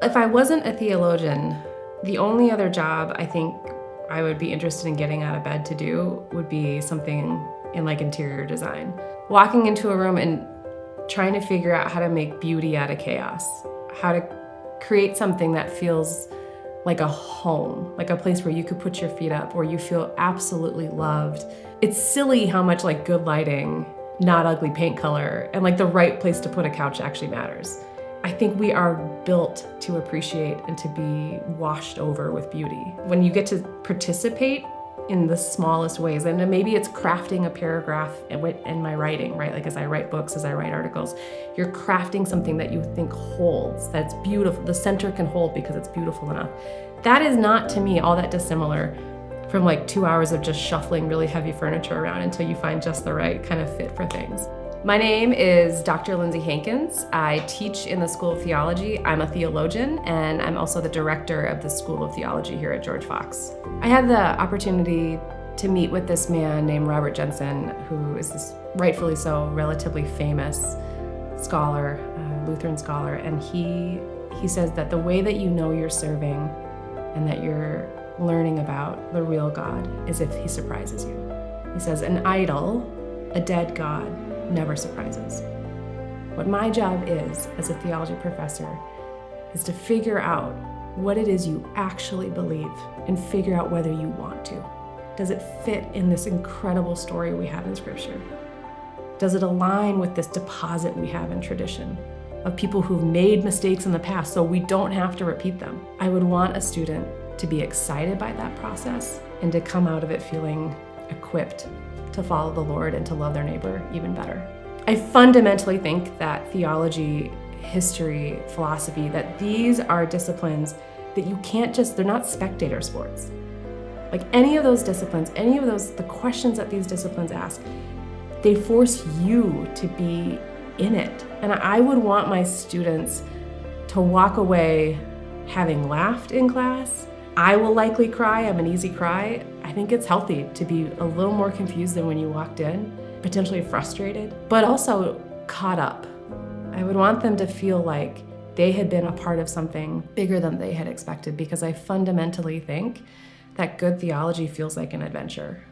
if I wasn't a theologian, the only other job I think I would be interested in getting out of bed to do would be something in like interior design. Walking into a room and trying to figure out how to make beauty out of chaos, how to create something that feels like a home, like a place where you could put your feet up, where you feel absolutely loved. It's silly how much like good lighting, not ugly paint color, and like the right place to put a couch actually matters. I think we are built to appreciate and to be washed over with beauty. When you get to participate in the smallest ways, and maybe it's crafting a paragraph in my writing, right? Like as I write books, as I write articles, you're crafting something that you think holds, that's beautiful, the center can hold because it's beautiful enough. That is not, to me, all that dissimilar from like 2 hours of just shuffling really heavy furniture around until you find just the right kind of fit for things. My name is Dr. Lindsey Hankins. I teach in the School of Theology. I'm a theologian, and I'm also the director of the School of Theology here at George Fox. I had the opportunity to meet with this man named Robert Jensen, who is this rightfully so relatively famous scholar, Lutheran scholar, and he says that the way that you know you're serving and that you're learning about the real God is if he surprises you. He says, an idol, a dead God, never surprises. What my job is as a theology professor is to figure out what it is you actually believe and figure out whether you want to. Does it fit in this incredible story we have in Scripture? Does it align with this deposit we have in tradition of people who've made mistakes in the past so we don't have to repeat them? I would want a student to be excited by that process and to come out of it feeling equipped to follow the Lord and to love their neighbor even better. I fundamentally think that theology, history, philosophy, that these are disciplines that you can't just, they're not spectator sports. Like any of those disciplines, the questions that these disciplines ask, they force you to be in it. And I would want my students to walk away having laughed in class. I will likely cry, I'm an easy cry. I think it's healthy to be a little more confused than when you walked in, potentially frustrated, but also caught up. I would want them to feel like they had been a part of something bigger than they had expected, because I fundamentally think that good theology feels like an adventure.